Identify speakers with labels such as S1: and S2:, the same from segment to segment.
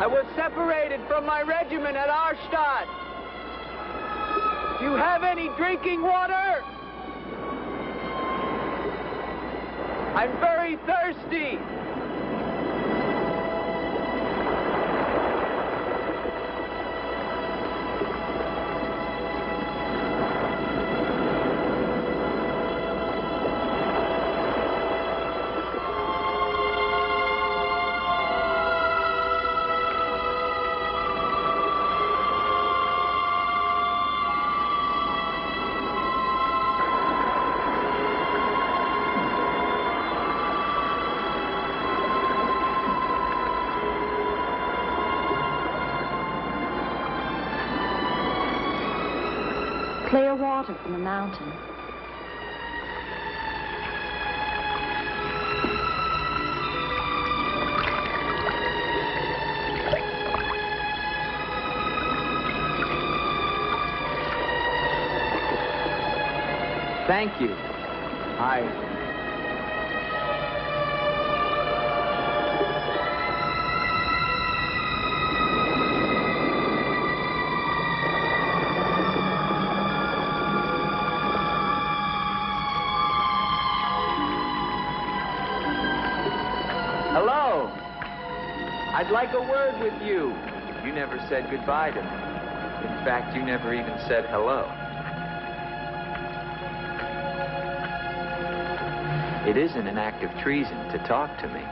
S1: I was separated from my regiment at Arstadt. Do you have any drinking water? I'm very thirsty.
S2: Clear water from the mountain.
S1: Thank you. Hello. I'd like a word with you. You never said goodbye to me. In fact, you never even said hello. It isn't an act of treason to talk to me.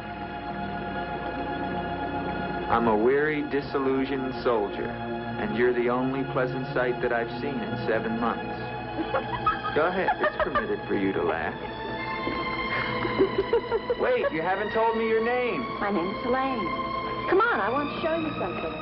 S1: I'm a weary, disillusioned soldier, and you're the only pleasant sight that I've seen in 7 months. Go ahead, it's permitted for you to laugh. Wait, you haven't told me your name.
S2: My name's Elaine. Come on, I want to show you something.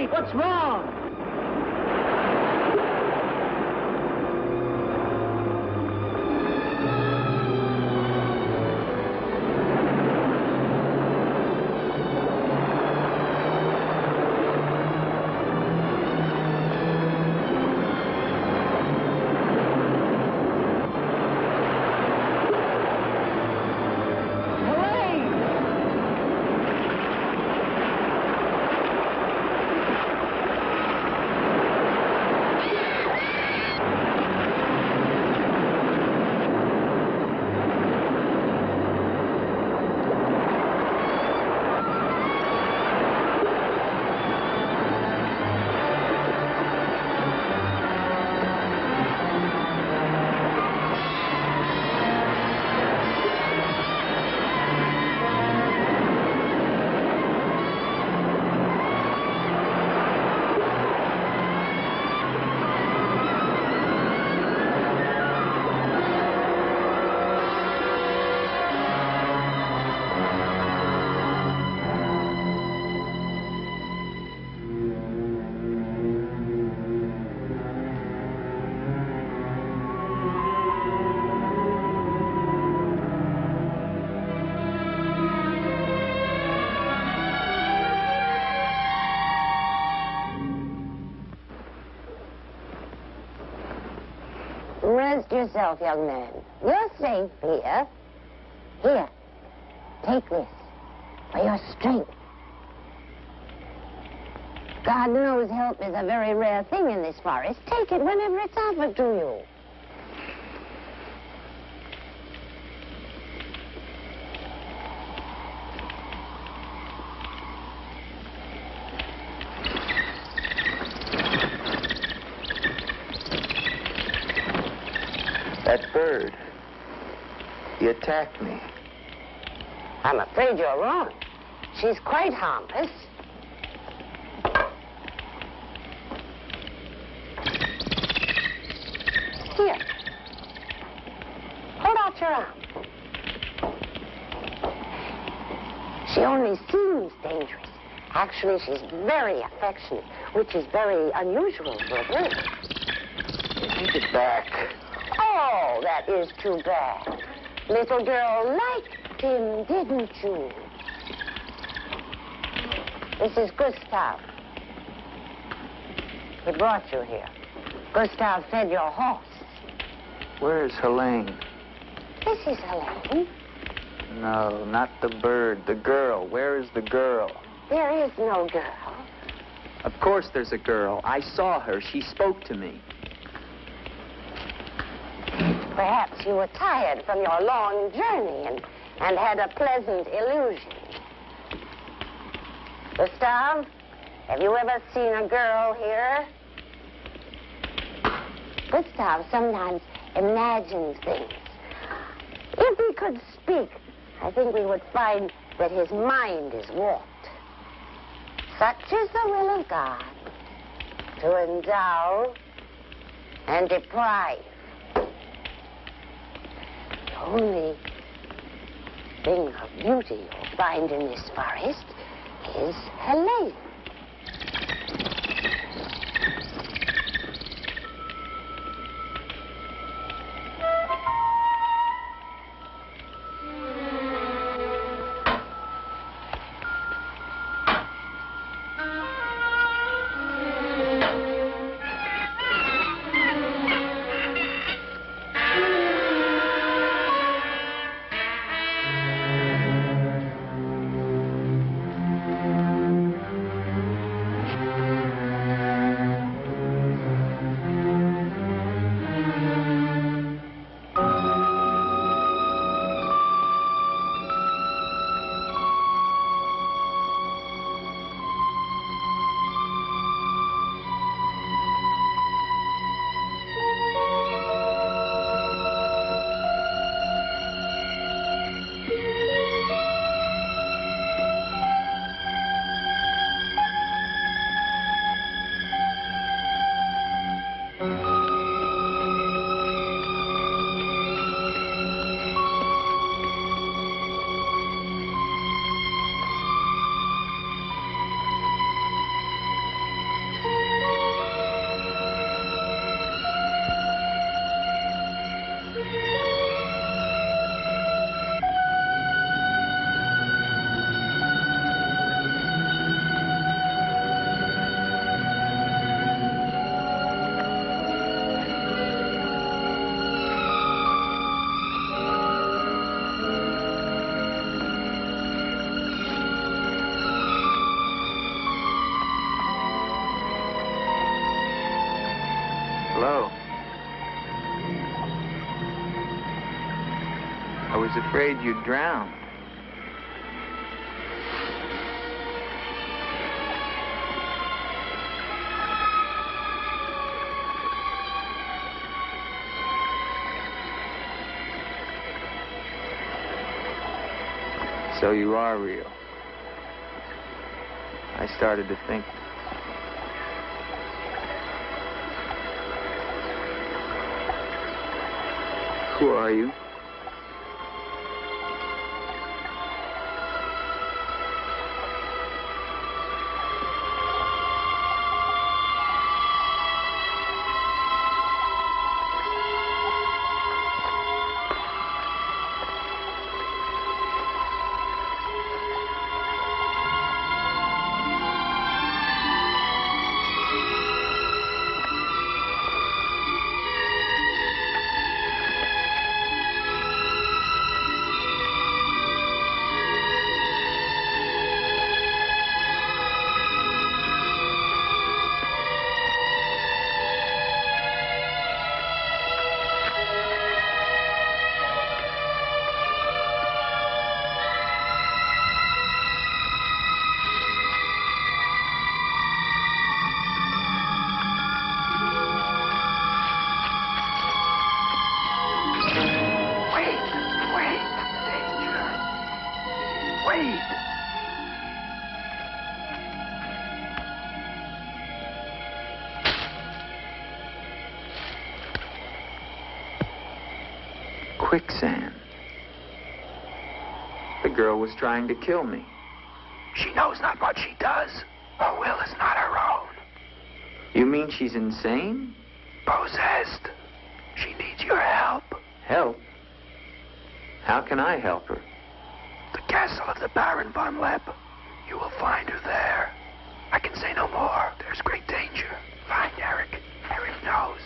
S1: What's wrong?
S3: Rest yourself, young man. You're safe here. Here, take this for your strength. God knows help is a very rare thing in this forest. Take it whenever it's offered to you.
S1: That bird, he attacked me.
S3: I'm afraid you're wrong. She's quite harmless. Here. Hold out your arm. She only seems dangerous. Actually, she's very affectionate, which is very unusual for a bird.
S1: Take it back.
S3: Oh, that is too bad. Little girl liked him, didn't you? This is Gustav. He brought you here. Gustav fed your horse.
S1: Where's Helene?
S3: This is Helene.
S1: No, not the bird. The girl. Where is the girl?
S3: There is no girl.
S1: Of course there's a girl. I saw her. She spoke to me.
S3: Perhaps you were tired from your long journey and had a pleasant illusion. Gustav, have you ever seen a girl here? Gustav sometimes imagines things. If he could speak, I think we would find that his mind is warped. Such is the will of God, to endow and deprive. The only thing of beauty you'll find in this forest is Helene.
S1: Hello. I was afraid you'd drown. So you are real. I started to think. Who are you?
S4: Wait!
S1: Quicksand. The girl was trying to kill me.
S4: She knows not what she does. Her will is not her own.
S1: You mean she's insane?
S4: Possessed. She needs your help.
S1: Help? How can I help her?
S4: The castle of the Baron von Lepp. You will find her there. I can say no more. There's great danger. Find Eric. Eric knows.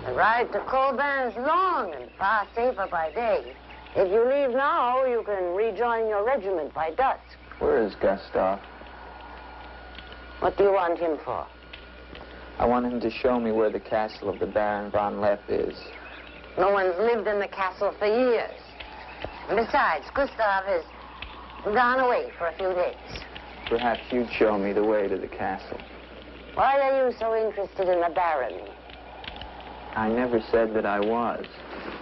S3: The ride to Corman is long and far safer by day. If you leave now, you can rejoin your regiment by dusk.
S1: Where is Gustav?
S3: What do you want him for?
S1: I want him to show me where the castle of the Baron von Lepp is.
S3: No one's lived in the castle for years. And besides, Gustav has gone away for a few days.
S1: Perhaps you'd show me the way to the castle.
S3: Why are you so interested in the Baron?
S1: I never said that I was.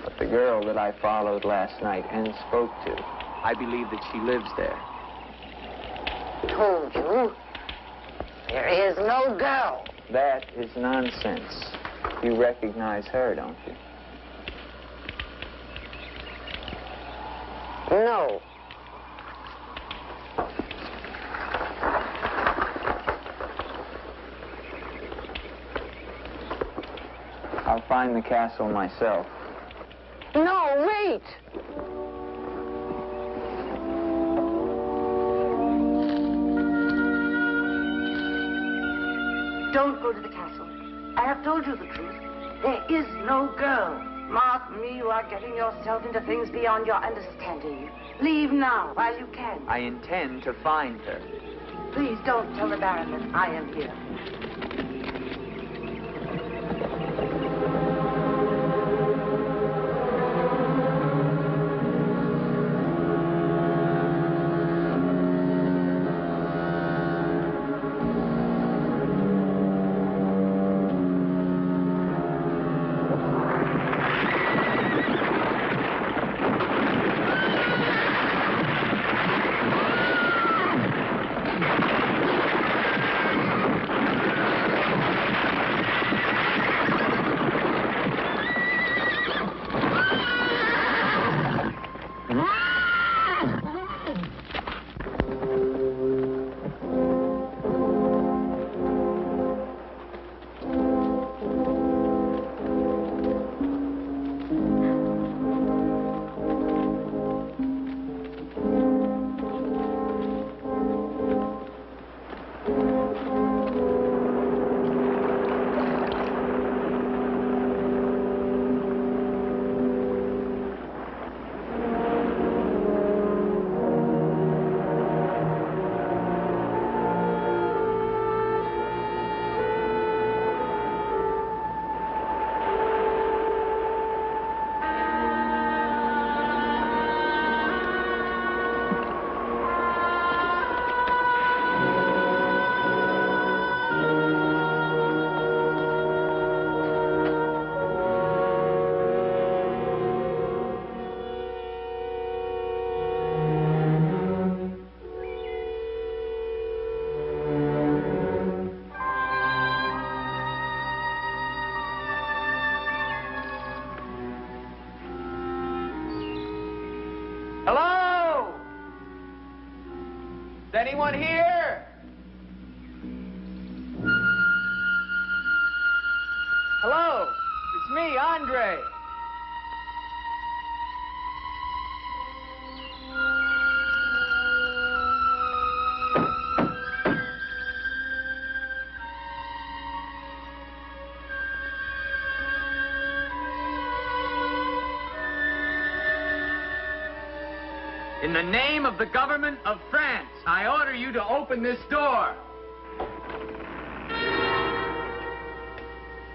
S1: But the girl that I followed last night and spoke to, I believe that she lives there.
S3: Told you. There is no girl.
S1: That is nonsense. You recognize her, don't you?
S3: No.
S1: I'll find the castle myself.
S3: No, wait!
S5: Don't go to the castle. I have told you the truth. There is no girl. Mark me, you are getting yourself into things beyond your understanding. Leave now, while you can.
S1: I intend to find her.
S5: Please don't tell the Baron that I am here.
S1: Hello? Is anyone here? Hello? It's me, Andre. In the name of the government of France, I order you to open this door.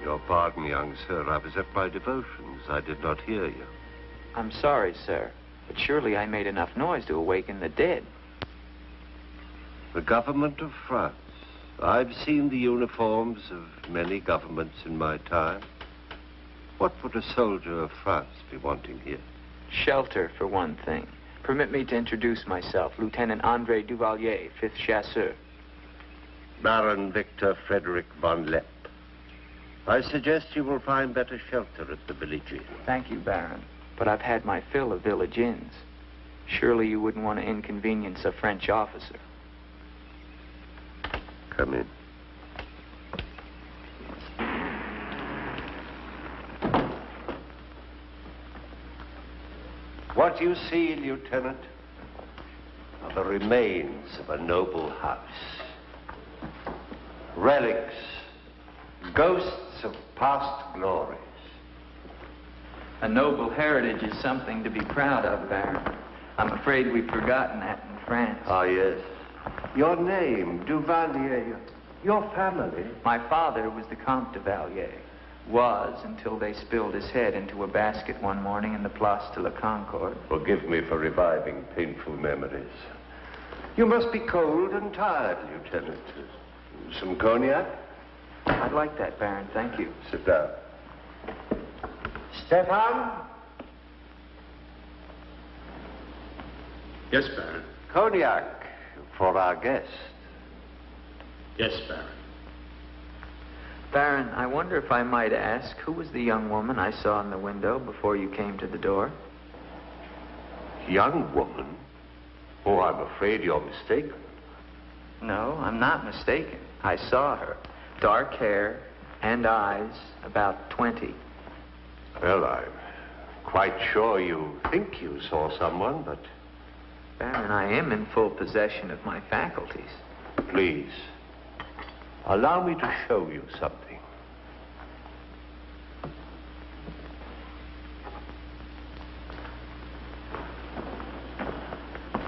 S6: Your pardon, young sir. I was at my devotions. I did not hear you.
S1: I'm sorry, sir. But surely I made enough noise to awaken the dead.
S6: The government of France. I've seen the uniforms of many governments in my time. What would a soldier of France be wanting here?
S1: Shelter, for one thing. Permit me to introduce myself, Lieutenant André Duvalier, 5th Chasseur.
S6: Baron Victor Frederick von Lepp. I suggest you will find better shelter at the village inn.
S1: Thank you, Baron. But I've had my fill of village inns. Surely you wouldn't want to inconvenience a French officer.
S6: Come in. What you see, Lieutenant, are the remains of a noble house. Relics, ghosts of past glories.
S1: A noble heritage is something to be proud of, Baron. I'm afraid we've forgotten that in France.
S6: Ah, yes. Your name, Duvalier, your family.
S1: My father was the Comte de Valier. Was until they spilled his head into a basket one morning in the Place de la Concorde.
S6: Forgive me for reviving painful memories. You must be cold and tired, Lieutenant. Some cognac?
S1: I'd like that, Baron. Thank you.
S6: Sit down. Stefan?
S7: Yes, Baron.
S6: Cognac for our guest.
S7: Yes, Baron.
S1: Baron, I wonder if I might ask, who was the young woman I saw in the window before you came to the door?
S6: Young woman? Oh, I'm afraid you're mistaken.
S1: No, I'm not mistaken. I saw her. Dark hair and eyes, about 20.
S6: Well, I'm quite sure you think you saw someone, but...
S1: Baron, I am in full possession of my faculties.
S6: Please, allow me to show you something.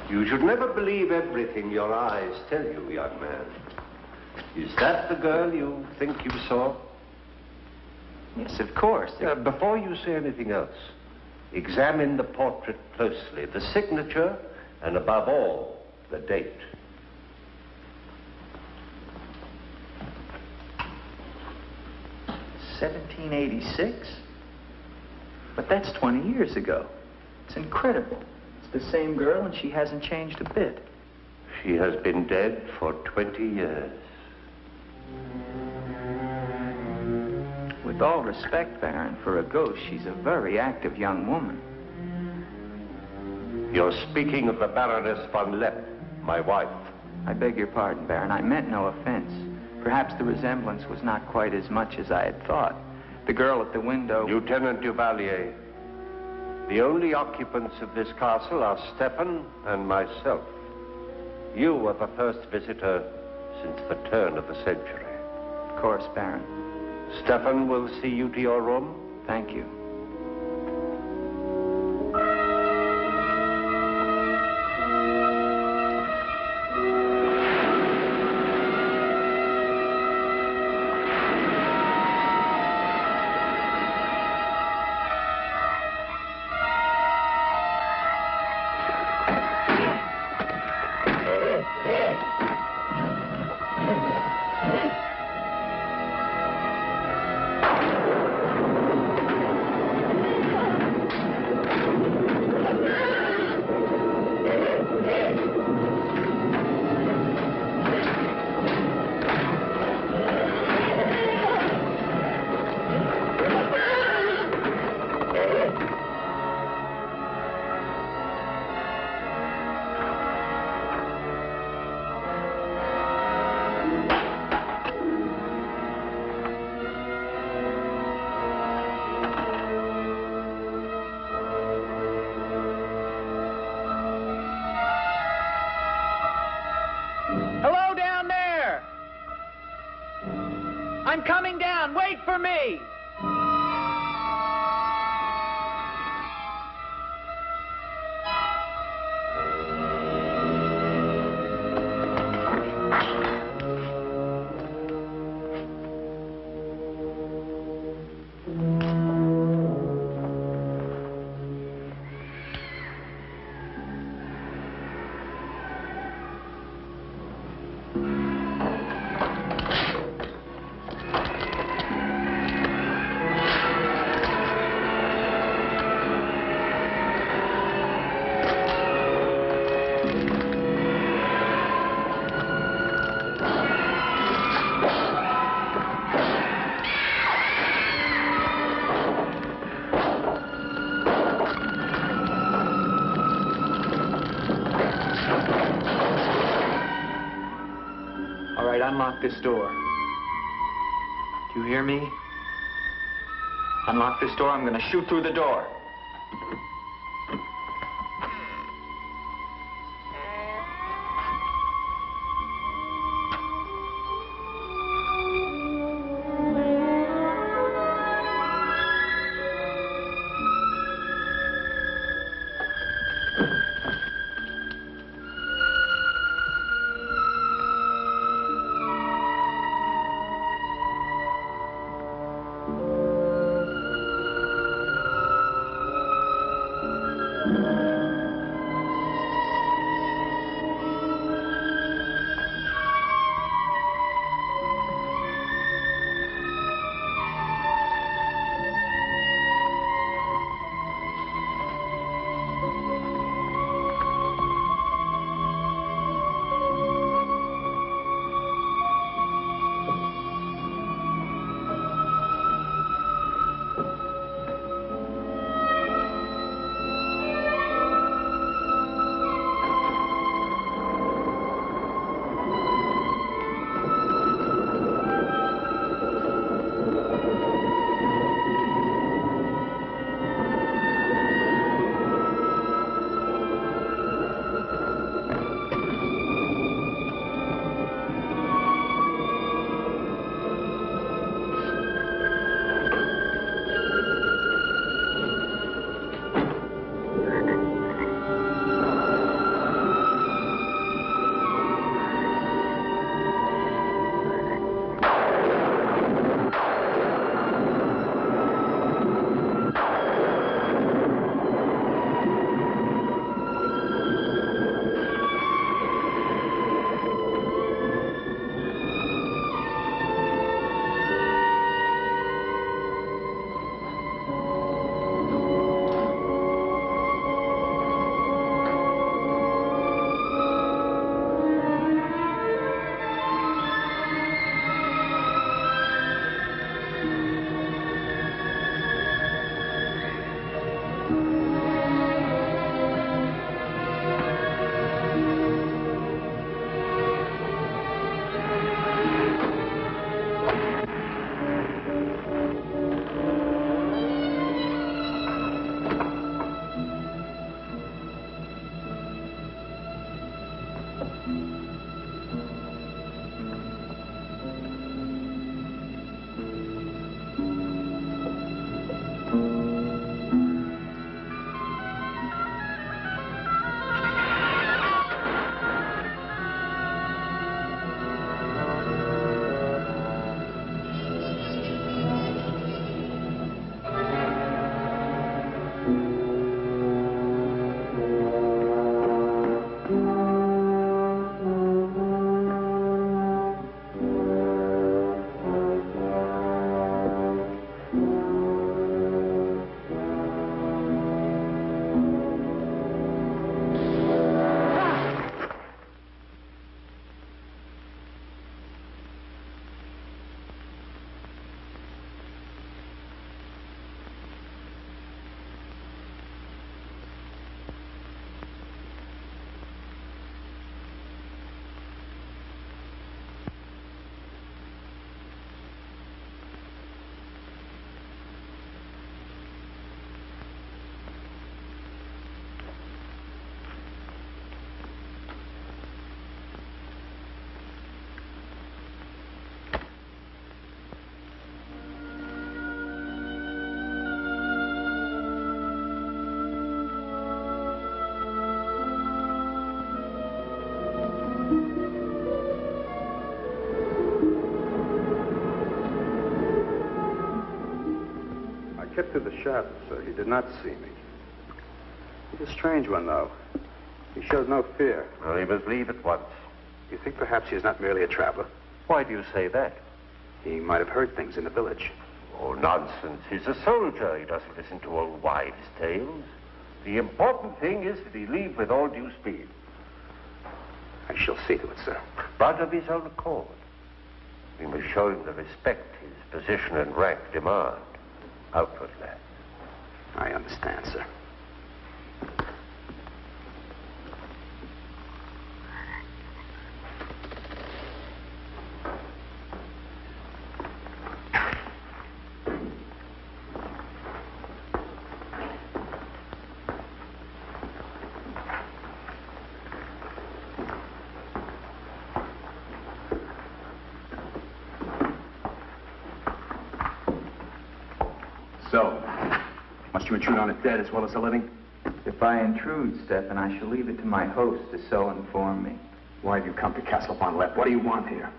S6: You should never believe everything your eyes tell you, young man. Is that the girl you think you saw?
S1: Yes, of course.
S6: Before you say anything else, examine the portrait closely, the signature, and above all, the date.
S1: $1786? But that's 20 years ago. It's incredible. It's the same girl, and she hasn't changed a bit.
S6: She has been dead for 20 years.
S1: With all respect, Baron, for a ghost, she's a very active young woman.
S6: You're speaking of the Baroness von Lepp, my wife.
S1: I beg your pardon, Baron. I meant no offense. Perhaps the resemblance was not quite as much as I had thought. The girl at the window...
S6: Lieutenant Duvalier, the only occupants of this castle are Stefan and myself. You are the first visitor since the turn of the century.
S1: Of course, Baron.
S6: Stefan will see you to your room.
S1: Thank you. I'm coming down. Wait for me. right, unlock this door. Do you hear me? Unlock this door, I'm gonna shoot through the door.
S8: kept to the shadows, so he did not see me. He's a strange one, though. He showed no fear.
S6: Well, he must leave at once.
S8: You think perhaps he is not merely a traveler?
S6: Why do you say that?
S8: He might have heard things in the village.
S6: Oh, nonsense. He's a soldier. He doesn't listen to old wives' tales. The important thing is that he leave with all due speed.
S8: I shall see to it, sir.
S6: But of his own accord. We must show him the respect his position and rank demand. Outwardly.
S8: I understand, sir. So, must you intrude on the dead as well as the living?
S1: If I intrude, Stefan, I shall leave it to my host to so inform me.
S8: Why have you come to Castle von Lepp? What do you want here?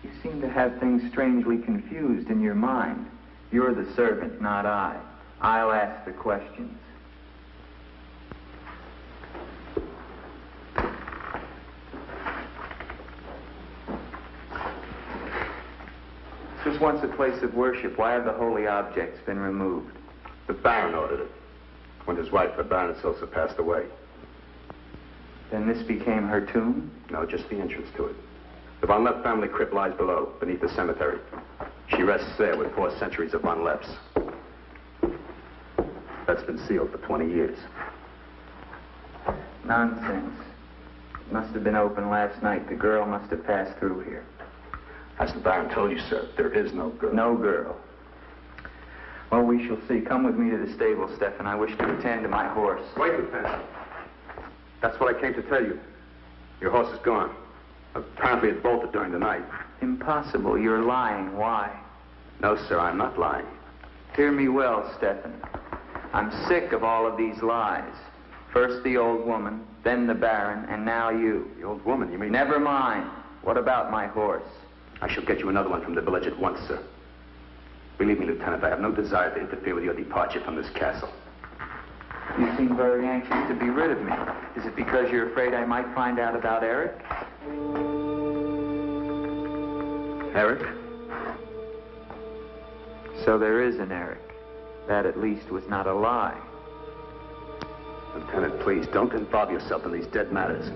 S1: You seem to have things strangely confused in your mind. You're the servant, not I. I'll ask the questions. This was once a place of worship. Why have the holy objects been removed?
S8: The Baron ordered it. When his wife, the Baroness Ilsa, passed away.
S1: Then this became her tomb?
S8: No, just the entrance to it. The von Lepp family crypt lies below, beneath the cemetery. She rests there with 4 centuries of von Lepps. That's been sealed for 20 years.
S1: Nonsense. It must have been open last night. The girl must have passed through here.
S8: As the Baron told you, sir, there is no girl.
S1: No girl. Well, we shall see. Come with me to the stable, Stefan. I wish to attend to my horse.
S8: Wait, Lieutenant. That's what I came to tell you. Your horse is gone. Apparently it bolted during the night.
S1: Impossible. You're lying. Why?
S8: No, sir, I'm not lying.
S1: Hear me well, Stefan. I'm sick of all of these lies. First the old woman, then the Baron, and now you.
S8: The old woman, you mean?
S1: Never mind. What about my horse?
S8: I shall get you another one from the village at once, sir. Believe me, Lieutenant, I have no desire to interfere with your departure from this castle.
S1: You seem very anxious to be rid of me. Is it because you're afraid I might find out about Eric?
S8: Eric?
S1: So there is an Eric. That at least was not a lie.
S8: Lieutenant, please, don't involve yourself in these dead matters.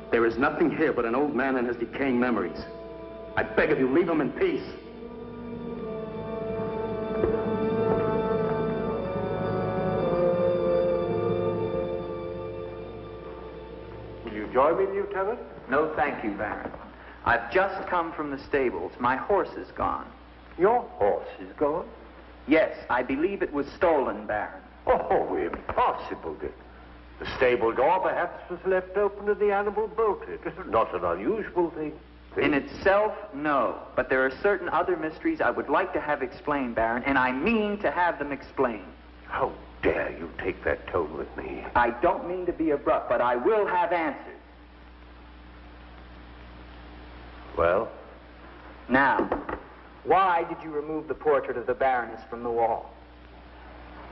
S8: There is nothing here but an old man and his decaying memories. I beg of you, leave him in peace.
S6: Will you join me, Lieutenant?
S1: No, thank you, Baron. I've just come from the stables. My horse is gone.
S6: Your horse is gone?
S1: Yes, I believe it was stolen, Baron.
S6: Oh, impossible, Dick. The stable door perhaps was left open and the animal bolted. Not an unusual thing.
S1: In itself, no. But there are certain other mysteries I would like to have explained, Baron, and I mean to have them explained.
S6: How dare you take that tone with me?
S1: I don't mean to be abrupt, but I will have answers.
S6: Well?
S1: Now, why did you remove the portrait of the Baroness from the wall?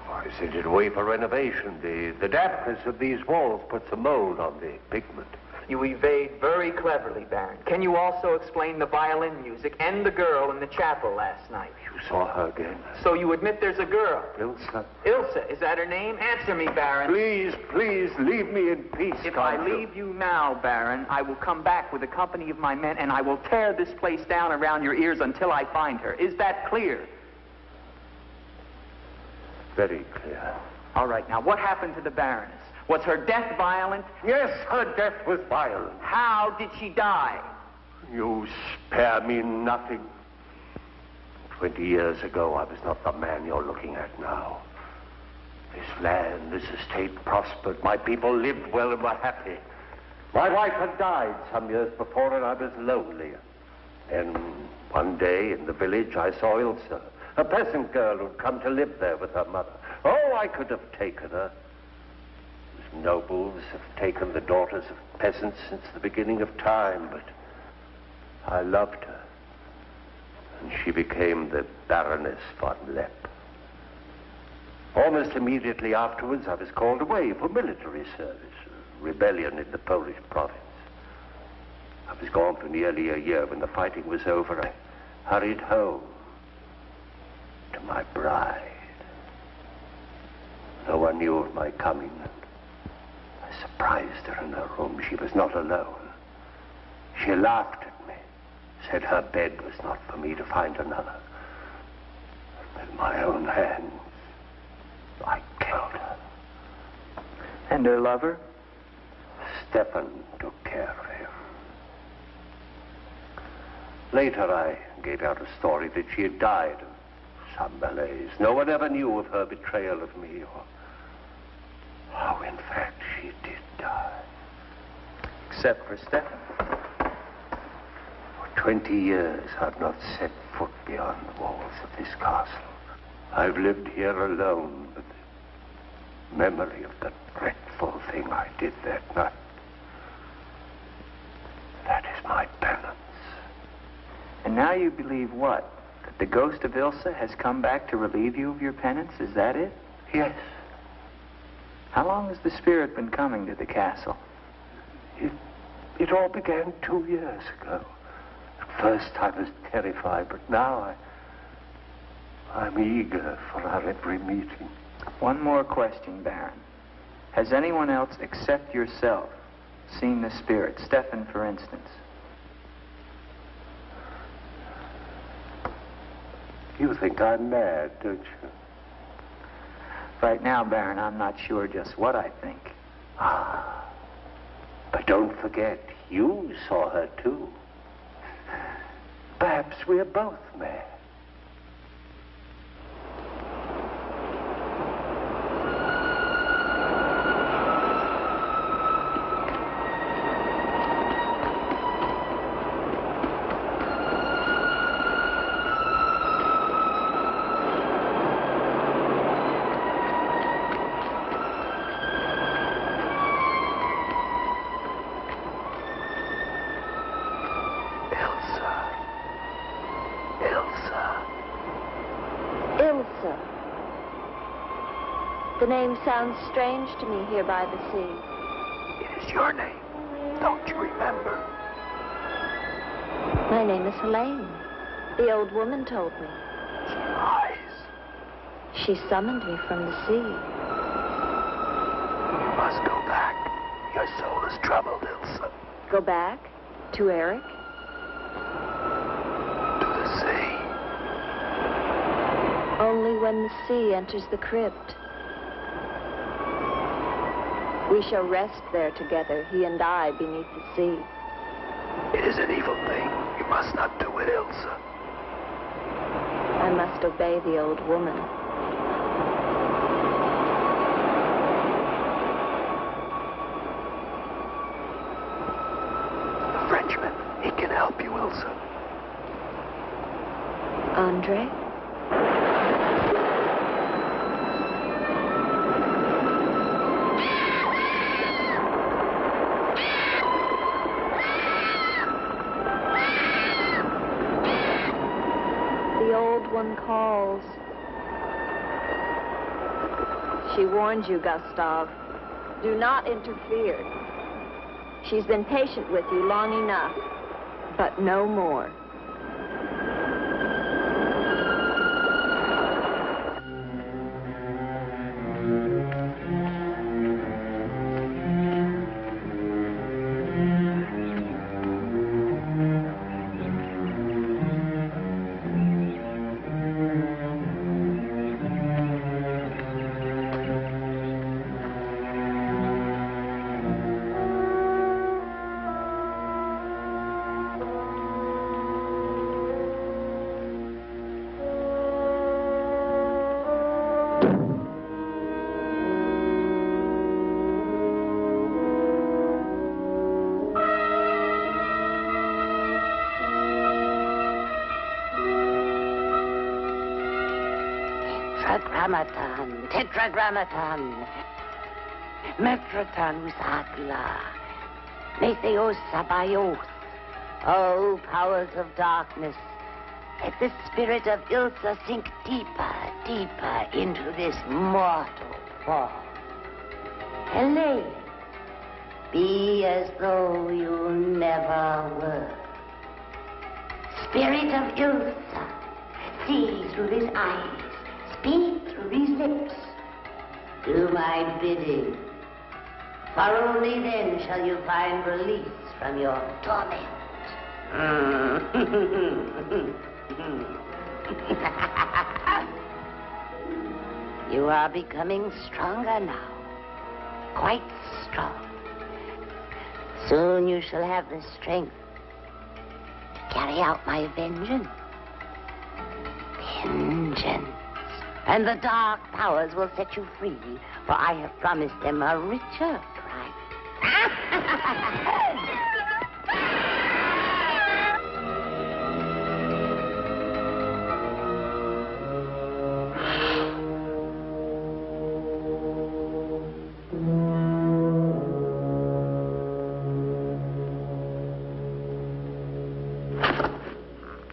S6: I sent it away for renovation. The dampness of these walls puts a mold on the pigment.
S1: You evade very cleverly, Baron. Can you also explain the violin music and the girl in the chapel last night?
S6: You saw her again?
S1: So you admit there's a girl?
S6: Ilsa.
S1: Ilsa, is that her name? Answer me, Baron.
S6: Please, leave me in peace.
S1: If I leave you now, Baron, I will come back with a company of my men and I will tear this place down around your ears until I find her. Is that clear?
S6: Very clear.
S1: All right, now what happened to the Baroness? Was her death violent?
S6: Yes, her death was violent.
S1: How did she die?
S6: You spare me nothing. 20 years ago, I was not the man you're looking at now. This land, this estate prospered. My people lived well and were happy. My wife had died some years before, and I was lonely. Then, one day in the village, I saw Ilsa, a peasant girl who'd come to live there with her mother. Oh, I could have taken her. Nobles have taken the daughters of peasants since the beginning of time, but I loved her. And she became the Baroness von Lepp. Almost immediately afterwards, I was called away for military service, a rebellion in the Polish province. I was gone for nearly a year. When the fighting was over, I hurried home to my bride. No one knew of my coming. I surprised her in her room. She was not alone. She laughed at me, said her bed was not for me to find another. With my own hands, I killed her.
S1: And her lover?
S6: Stefan took care of him. Later, I gave out a story that she had died of some malaise. No one ever knew of her betrayal of me, or how, in fact, she did die.
S1: Except for Stefan.
S6: For 20 years, I've not set foot beyond the walls of this castle. I've lived here alone with the memory of the dreadful thing I did that night. That is my penance.
S1: And now you believe what? That the ghost of Ilsa has come back to relieve you of your penance? Is that it?
S6: Yes.
S1: How long has the spirit been coming to the castle?
S6: It all began 2 years ago. At first I was terrified, but now I'm eager for our every meeting.
S1: One more question, Baron. Has anyone else except yourself seen the spirit? Stefan, for instance.
S6: You think I'm mad, don't you?
S1: Right now, Baron, I'm not sure just what I think.
S6: Ah. But don't forget, you saw her too. Perhaps we're both mad.
S2: The name sounds strange to me here by the sea.
S4: It is your name. Don't you remember?
S2: My name is Helene. The old woman told me.
S4: She lies.
S2: She summoned me from the sea.
S4: You must go back. Your soul is troubled, Ilsa.
S2: Go back? To Eric?
S4: To the sea.
S2: Only when the sea enters the crypt. We shall rest there together, he and I, beneath the sea.
S4: It is an evil thing. You must not do it, Ilsa.
S2: I must obey the old woman.
S4: The Frenchman, he can help you, Ilsa.
S2: Andre? One calls. She warned you, Gustav. Do not interfere. She's been patient with you long enough, but no more.
S3: Tetragrammaton, Metraton Usatla, Metheos Sabaoth. O powers of darkness, let the spirit of Ilsa sink deeper, deeper into this mortal form. Helene, be as though you never were. Spirit of Ilsa, see through these eyes. Speak through these lips. Do my bidding. For only then shall you find release from your torment. You are becoming stronger now. Quite strong. Soon you shall have the strength to carry out my vengeance. Vengeance. And the dark powers will set you free, for I have promised them a richer price.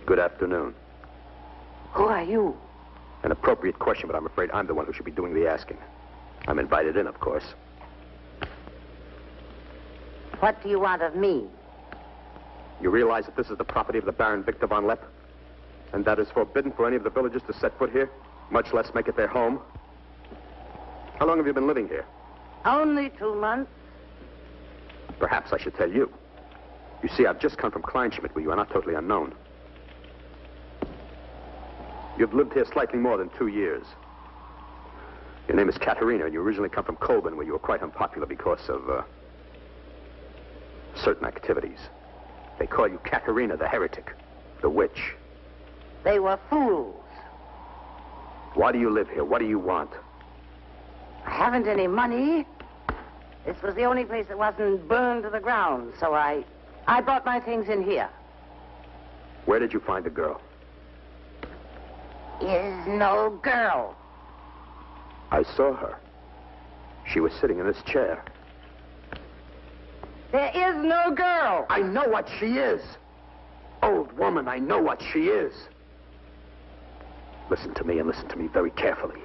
S8: Good afternoon.
S5: Who are you?
S8: An appropriate question, but I'm afraid I'm the one who should be doing the asking. I'm invited in, of course.
S5: What do you want of me?
S8: You realize that this is the property of the Baron Victor von Lepp? And that is forbidden for any of the villagers to set foot here, much less make it their home? How long have you been living here?
S5: Only 2 months.
S8: Perhaps I should tell you. You see, I've just come from Kleinschmidt, where you are not totally unknown. You've lived here slightly more than 2 years. Your name is Katerina, and you originally come from Colburn, where you were quite unpopular because of, certain activities. They call you Katerina the heretic, the witch.
S5: They were fools.
S8: Why do you live here? What do you want?
S5: I haven't any money. This was the only place that wasn't burned to the ground, so I brought my things in here.
S8: Where did you find the girl?
S5: Is no girl.
S8: I saw her. She was sitting in this chair.
S5: There is no girl.
S8: I know what she is. Old woman, I know what she is. Listen to me, and listen to me very carefully.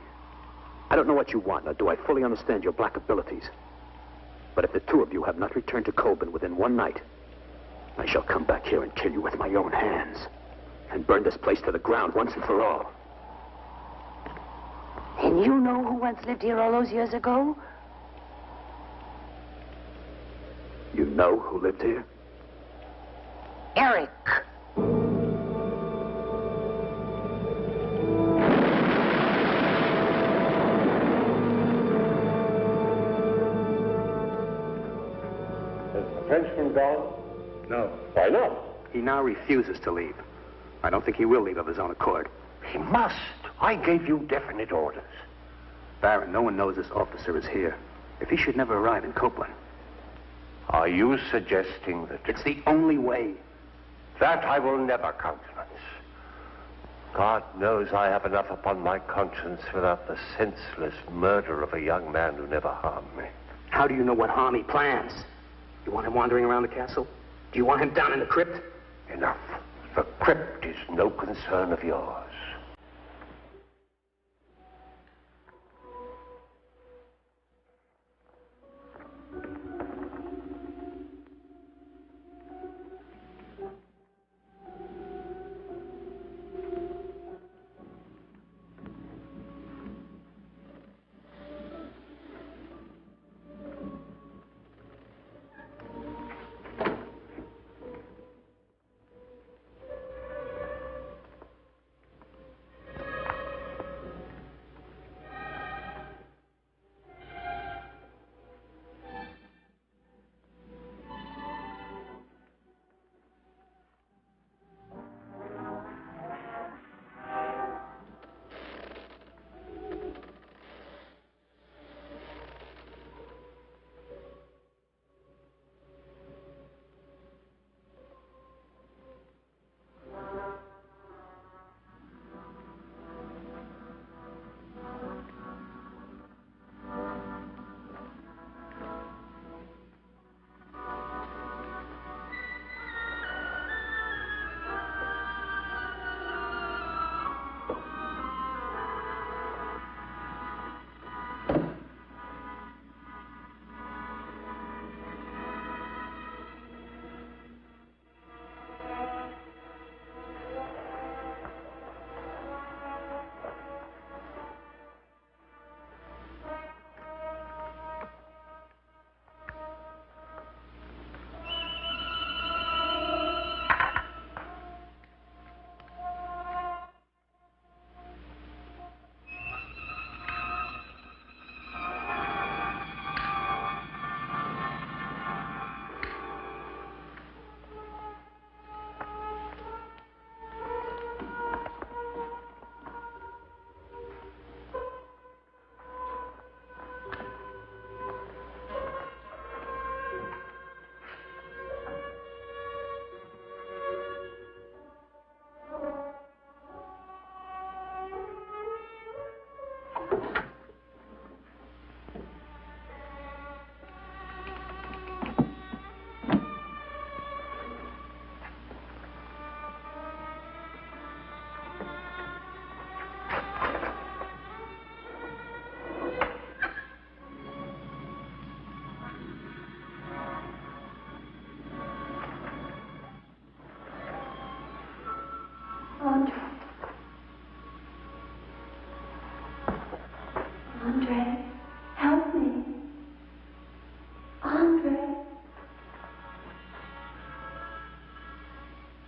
S8: I don't know what you want, nor do I fully understand your black abilities. But if the two of you have not returned to Colburn within one night, I shall come back here and kill you with my own hands, and burn this place to the ground once and for all.
S5: And you know who once lived here all those years ago?
S8: You know who lived here?
S5: Eric.
S6: Has the Frenchman gone?
S8: No.
S6: Why not?
S8: He now refuses to leave. I don't think he will leave of his own accord.
S6: He must. I gave you definite orders.
S8: Baron, no one knows this officer is here. If he should never arrive in Copeland.
S6: Are you suggesting that...
S8: It's the only way.
S6: That I will never countenance. God knows I have enough upon my conscience without the senseless murder of a young man who never harmed me.
S8: How do you know what harm he plans? You want him wandering around the castle? Do you want him down in the crypt?
S6: Enough. The crypt is no concern of yours.
S9: Andre. Andre, help me. Andre.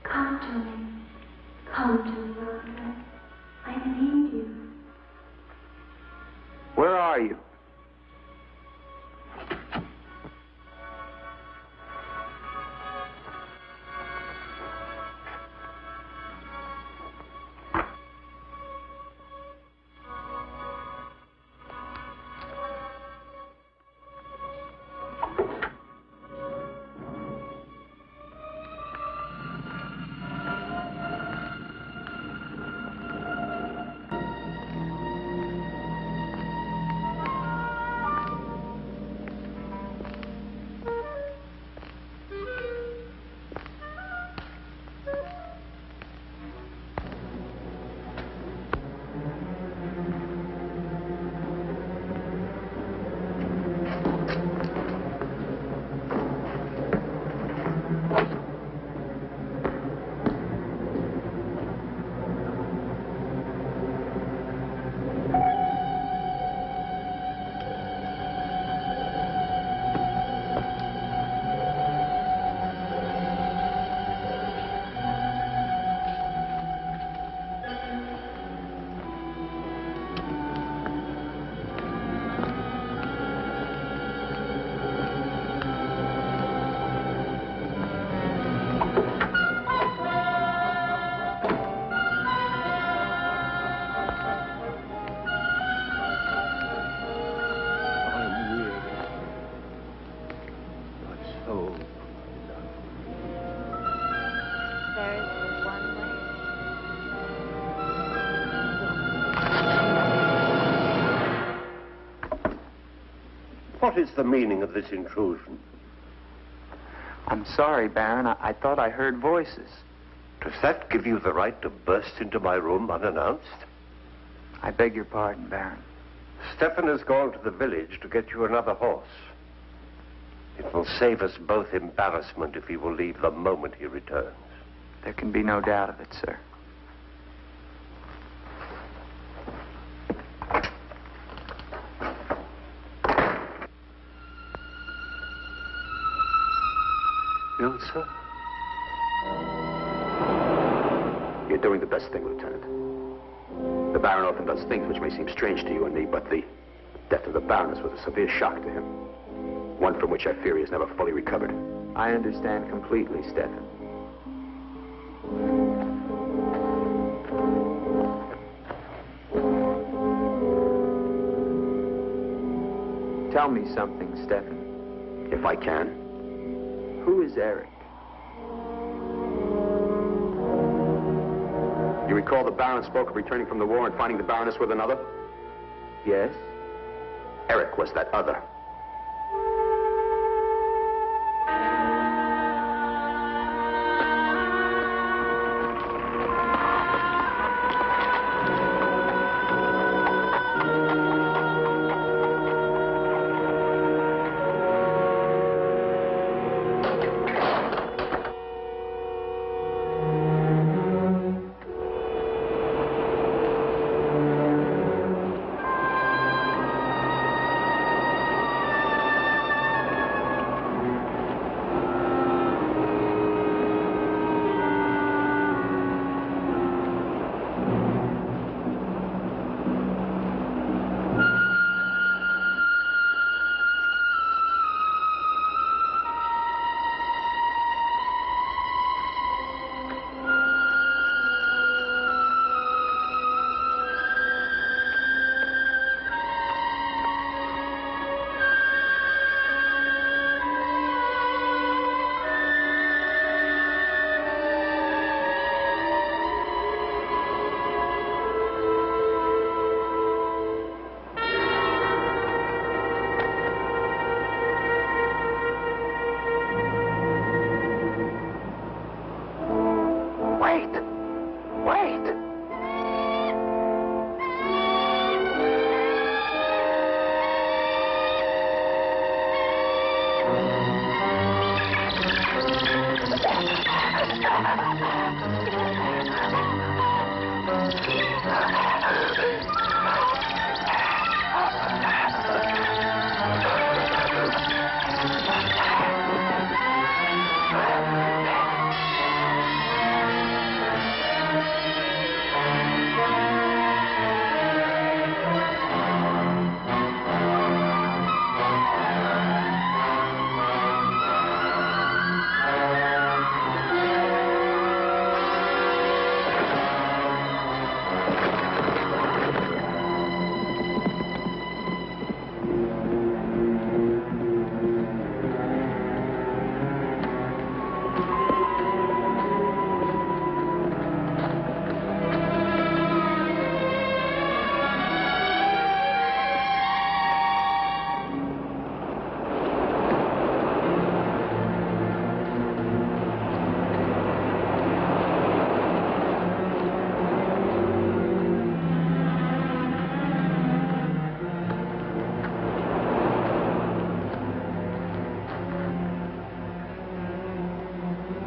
S9: Come to me. Come to me, Andre. I need you.
S1: Where are you?
S6: What is the meaning of this intrusion?
S1: I'm sorry, Baron. I thought I heard voices.
S6: Does that give you the right to burst into my room unannounced?
S1: I beg your pardon, Baron.
S6: Stefan has gone to the village to get you another horse. It will save us both embarrassment if he will leave the moment he returns.
S1: There can be no doubt of it, sir.
S8: Ilsa? You're doing the best thing, Lieutenant. The Baron often does things which may seem strange to you and me, but the death of the Baroness was a severe shock to him. One from which I fear he has never fully recovered.
S1: I understand completely, Stefan. Tell me something, Stefan.
S8: If I can.
S1: Who is Eric?
S8: You recall the Baron spoke of returning from the war and finding the Baroness with another?
S1: Yes?
S8: Eric was that other.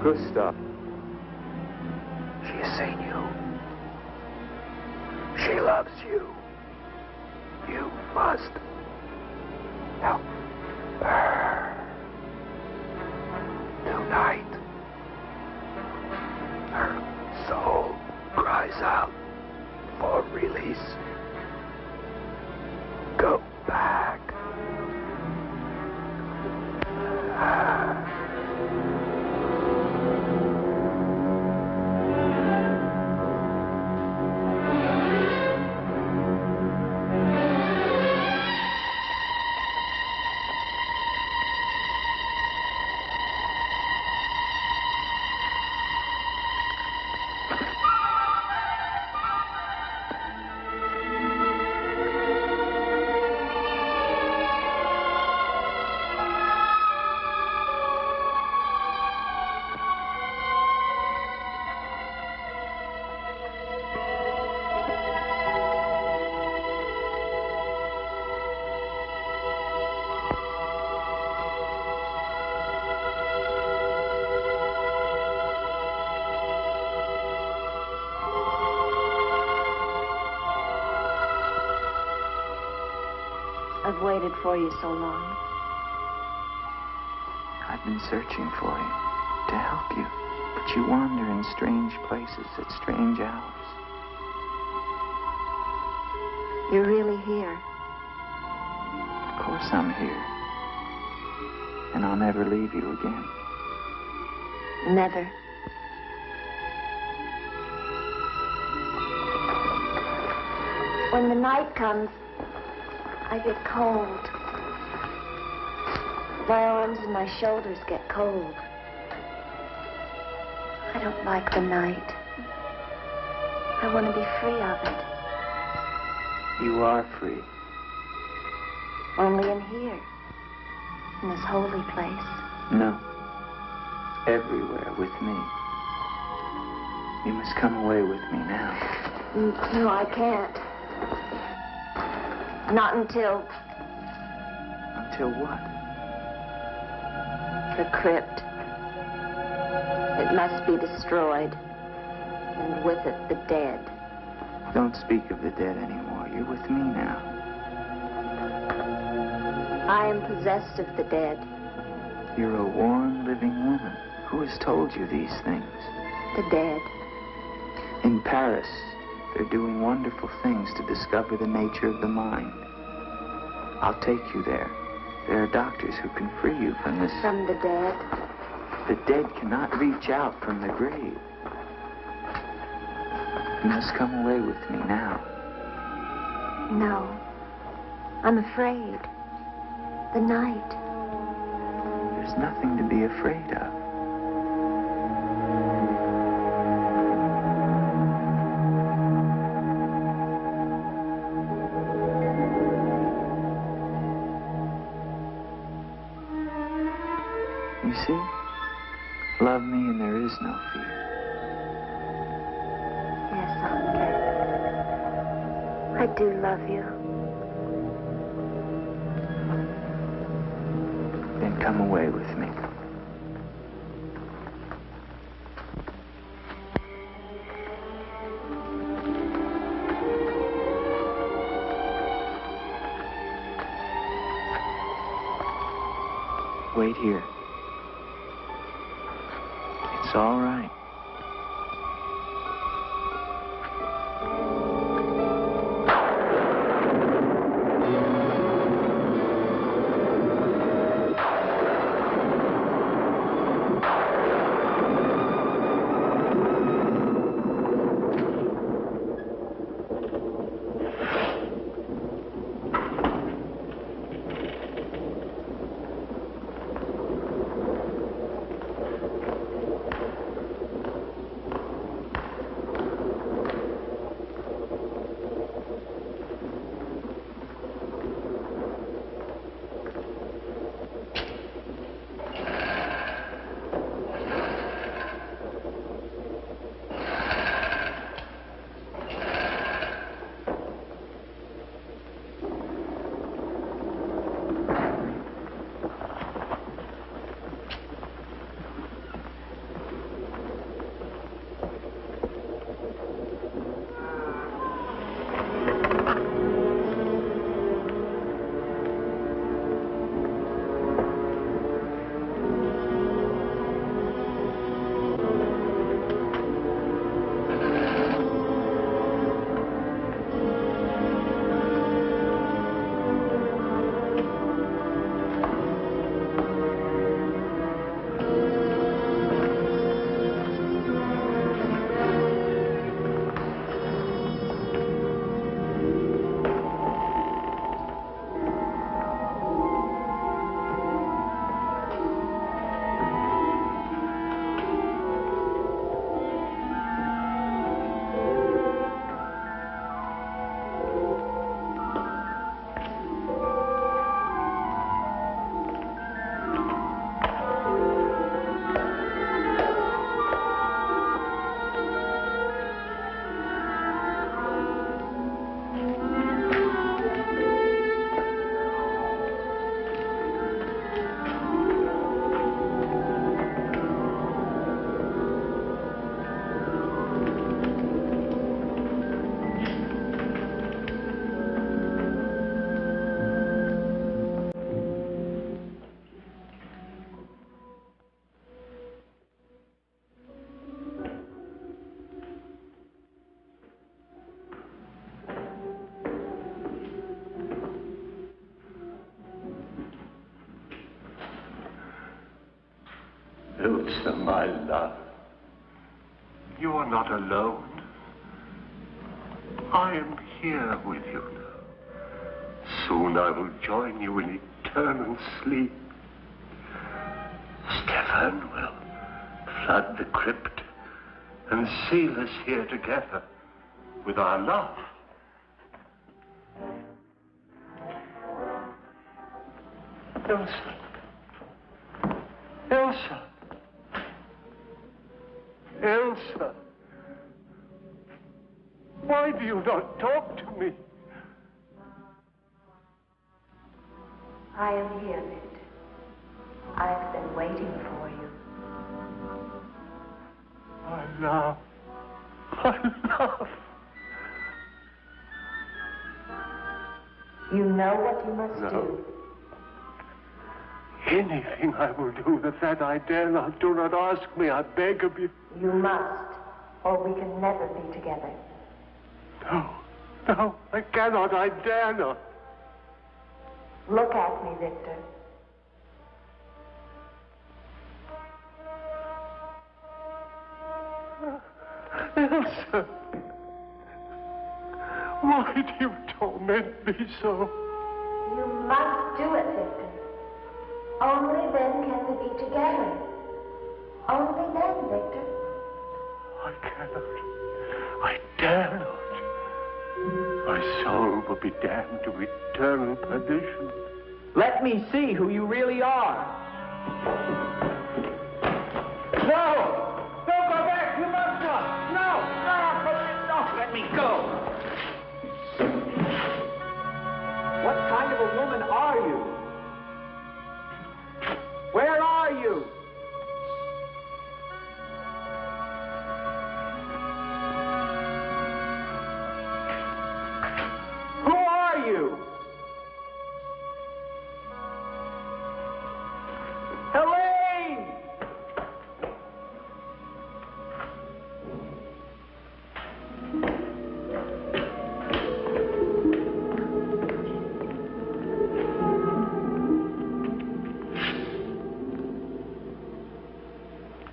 S1: Gustav.
S4: She has seen you. She loves you. You must help her. Tonight, her soul cries out for release. Go back.
S2: I've waited for you so long.
S1: I've been searching for you to help you, but you wander in strange places at strange hours.
S2: You're really here.
S1: Of course I'm here. And I'll never leave you again.
S2: Never. When the night comes, I get cold. My arms and my shoulders get cold. I don't like the night. I want to be free of it.
S1: You are free.
S2: Only in here, in this holy place.
S1: No. Everywhere with me. You must come away with me now.
S2: No, I can't. Not until
S1: Until what?
S2: the crypt. It must be destroyed. And with it, the dead.
S1: Don't speak of the dead anymore. You're with me now.
S2: I am possessed of the dead.
S1: You're a warm, living woman. Who has told you these things?
S2: The dead.
S1: In Paris, they're doing wonderful things to discover the nature of the mind. I'll take you there. There are doctors who can free you from this.
S2: From the dead.
S1: The dead cannot reach out from the grave. You must come away with me now.
S2: No. I'm afraid. The night.
S1: There's nothing to be afraid of. You see? Love me and there is no fear.
S2: Yes, Andre. I do love you.
S1: Then come away with me. right here. It's all right.
S6: Ilsa, my love, you are not alone. I am here with you now. Soon I will join you in eternal sleep. Stefan will flood the crypt and seal us here together with our love. Ilsa. Ilsa. Ilsa. Why do you not talk to me?
S9: I am here, Victor. I've been waiting for you.
S6: My love. My love.
S9: You know what you must do.
S6: Anything I will do that I dare not. Do not ask me, I beg of you.
S9: You must, or we can never be together.
S6: No, I cannot, I dare not.
S9: Look at me, Victor.
S6: Elsa, why do you torment me so?
S9: You must do it, Victor. Only then can we be together. Only then, Victor.
S6: I cannot. I dare not. My soul will be damned to eternal perdition.
S10: Let me see who you really are. No! Don't go back! You must not! No! Let me go! What kind of a woman are you? Where are you? Who are you?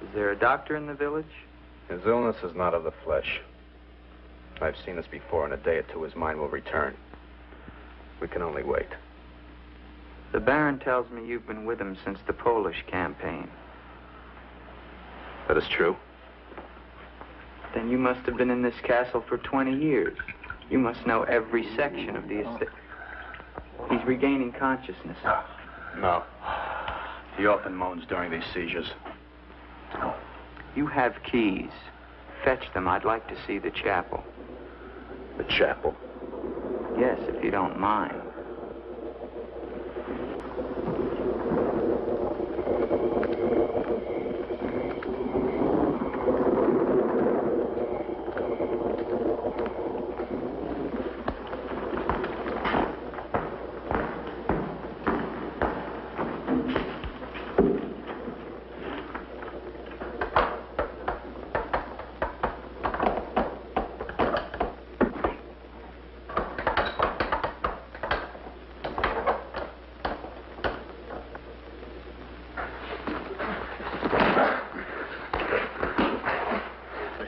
S1: Is there a doctor in the village?
S8: His illness is not of the flesh. I've seen this before. In a day or two, his mind will return. We can only wait.
S1: The Baron tells me you've been with him since the Polish campaign.
S8: That is true.
S1: Then you must have been in this castle for 20 years. You must know every section of the estate. He's regaining consciousness.
S8: No. He often moans during these seizures.
S1: You have keys. Fetch them. I'd like to see the chapel.
S8: The chapel?
S1: Yes, if you don't mind.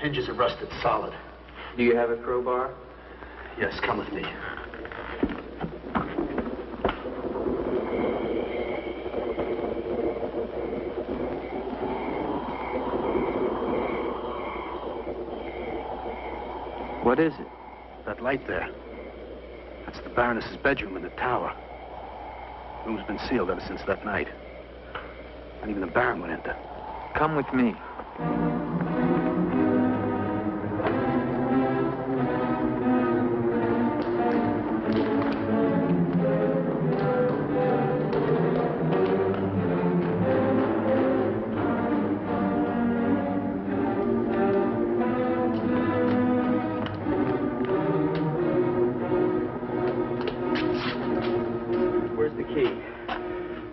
S8: Hinges are rusted solid.
S1: Do you have a crowbar?
S8: Yes, come with me.
S1: What is it?
S8: That light there. That's the Baroness's bedroom in the tower. The room's been sealed ever since that night. And even the Baron went enter.
S1: Come with me.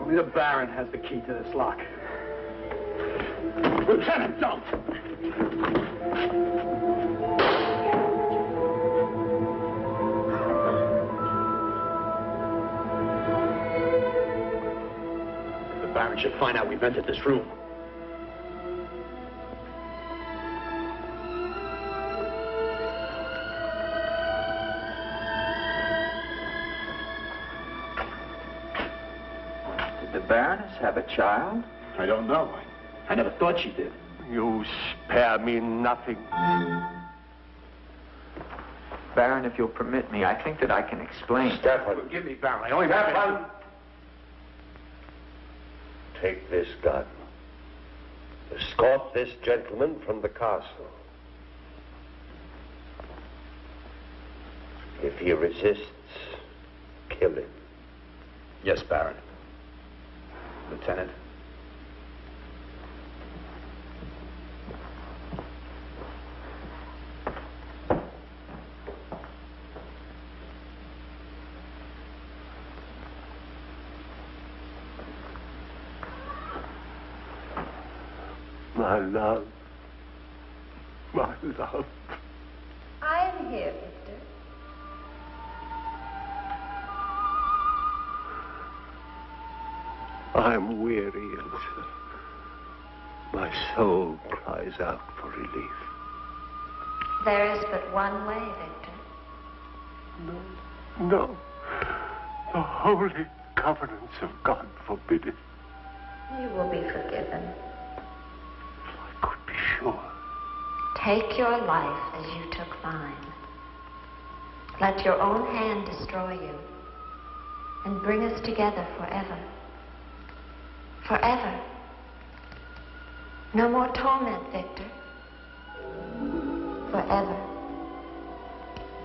S8: Only the Baron has the key to this lock. Lieutenant, don't! The Baron should find out we've entered this room.
S1: The Baroness have a child?
S8: I don't know. I never thought she did.
S6: You spare me nothing.
S1: Baron, if you'll permit me, I think that I can explain.
S6: Stefan.
S8: Forgive me, Baron. I only have
S6: Stefan! Take this gun. Escort this gentleman from the castle. If he resists, kill him.
S8: Yes, Baron. Lieutenant.
S6: My love. My love.
S9: I'm here, Victor.
S6: I'm weary, Elsa. My soul cries out for relief.
S9: There is but one way, Victor.
S6: No, no. The holy covenants of God forbid it.
S9: You will be forgiven.
S6: I could be sure.
S9: Take your life as you took mine. Let your own hand destroy you and bring us together forever. Forever. No more torment, Victor. Forever.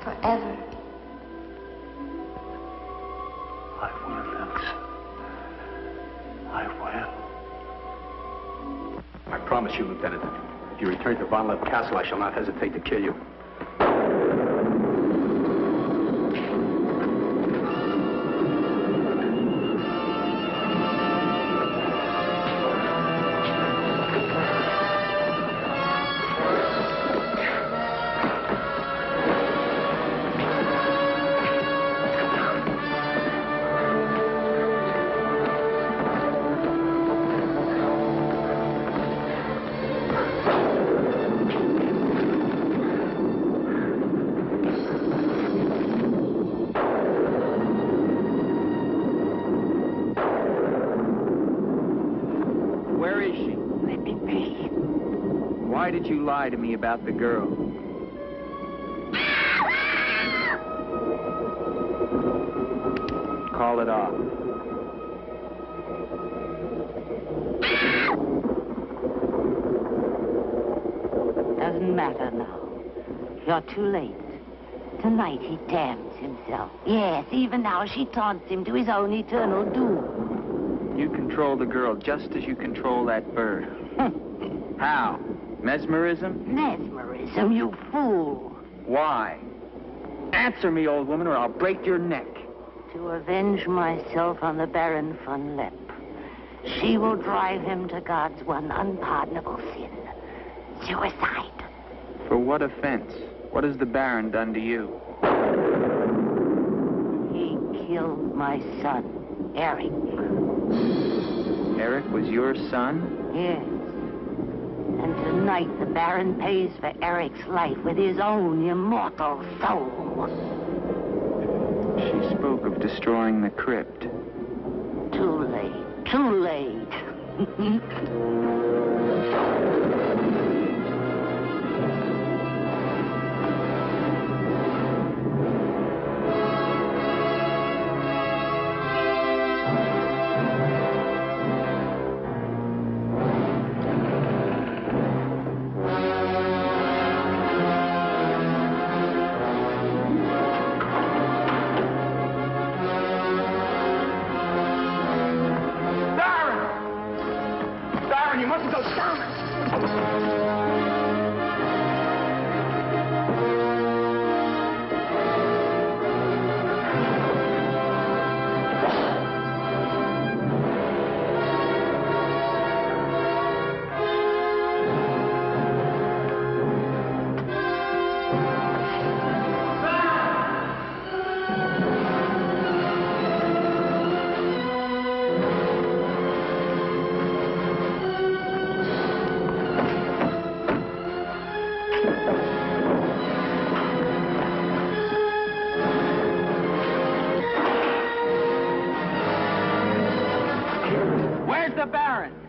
S9: Forever.
S6: I will, Elsa. I will.
S8: I promise you, Lieutenant, if you return to Von Lepp Castle, I shall not hesitate to kill you.
S11: Let me be.
S1: Why did you lie to me about the girl? Call it off.
S11: Doesn't matter now. You're too late. Tonight he damns himself. Yes, even now she taunts him to his own eternal doom.
S1: You control the girl just as you control that bird. How? Mesmerism?
S11: Mesmerism, you fool.
S1: Why? Answer me, old woman, or I'll break your neck.
S11: To avenge myself on the Baron von Lepp. She will drive him to God's one unpardonable sin. Suicide.
S1: For what offense? What has the Baron done to you?
S11: He killed my son, Eric.
S1: Eric was your son?
S11: Yes. And tonight the Baron pays for Eric's life with his own immortal soul.
S1: She spoke of destroying the crypt.
S11: Too late. Too late.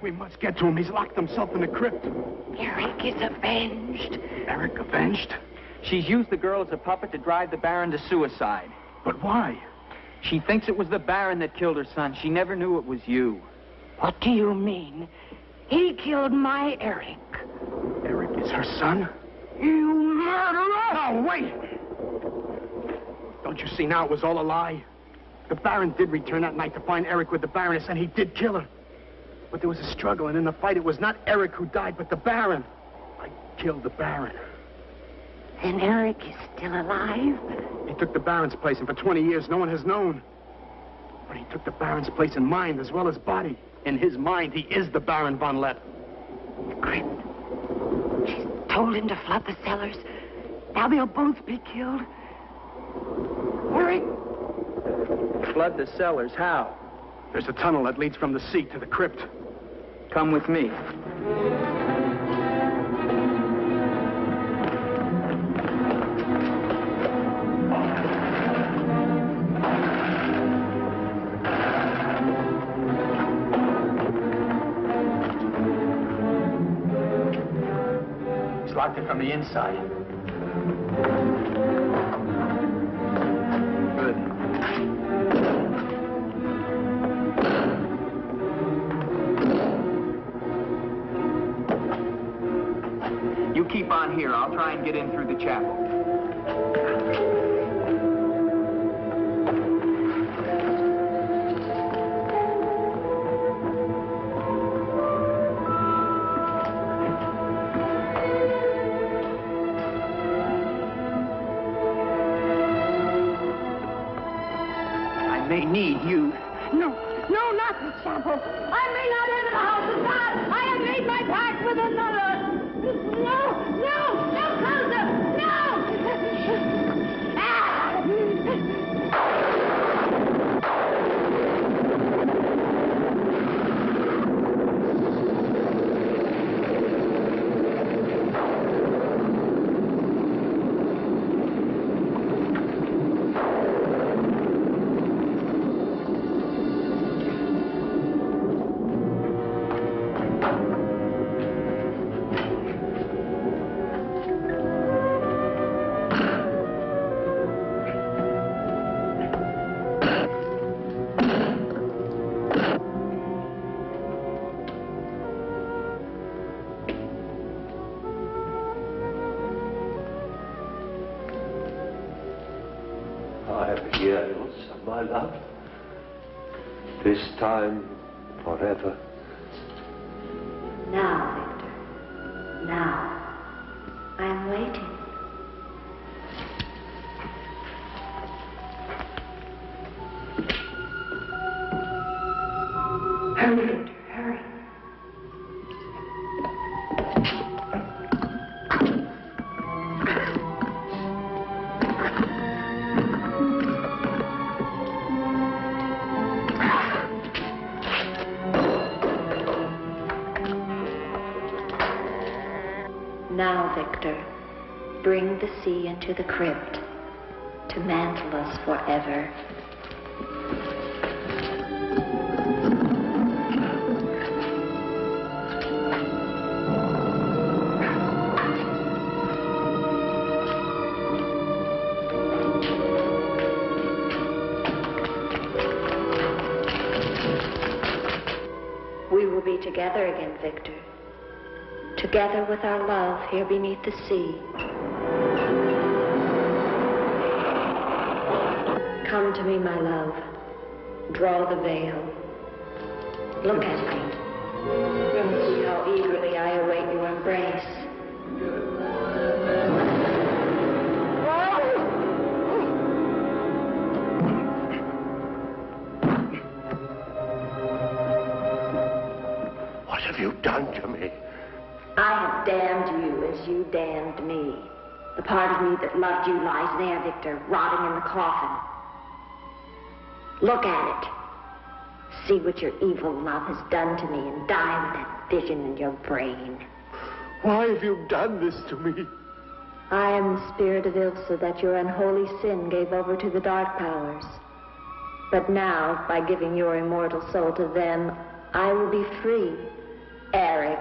S8: We must get to him. He's locked himself in the crypt.
S11: Eric is avenged.
S8: Eric avenged?
S1: She's used the girl as a puppet to drive the Baron to suicide.
S8: But why?
S1: She thinks it was the Baron that killed her son. She never knew it was you.
S11: What do you mean? He killed my Eric.
S8: Eric is her son?
S11: You murderer!
S8: No, wait! Don't you see now it was all a lie? The Baron did return that night to find Eric with the Baroness, and he did kill her. But there was a struggle, and in the fight, it was not Eric who died, but the Baron. I killed the Baron.
S11: Then Eric is still alive?
S8: He took the Baron's place, and for 20 years, no one has known. But he took the Baron's place in mind as well as body. In his mind, he is the Baron von Lepp.
S11: The crypt. She's told him to flood the cellars. Now they'll both be killed. Eric!
S1: Flood the cellars? How?
S8: There's a tunnel that leads from the sea to the crypt.
S1: Come with me.
S8: He's locked it from the inside.
S1: Good. You keep on here. I'll try and get in through the chapel. I may need you.
S11: No, not the chapel. I may not enter the house of God. I have made my pact with another. No closer! No!
S6: am here, Ilsa, my love. This time, forever.
S9: Now, Victor. Now. I'm waiting. Hurry, Victor, hurry. Now, Victor, bring the sea into the crypt to mantle us forever. We will be together again, Victor. Together with our love here beneath the sea. Come to me, my love. Draw the veil. Look at me. See how eagerly I await your embrace.
S6: What have you done to me?
S9: I have damned you as you damned me. The part of me that loved you lies there, Victor, rotting in the coffin. Look at it. See what your evil love has done to me and die with that vision in your brain.
S6: Why have you done this to me?
S9: I am the spirit of Ilsa that your unholy sin gave over to the dark powers. But now, by giving your immortal soul to them, I will be free, Eric.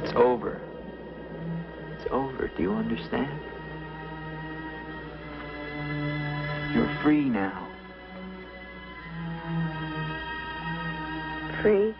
S1: It's over. It's over. Do you understand? You're free now.
S2: Free?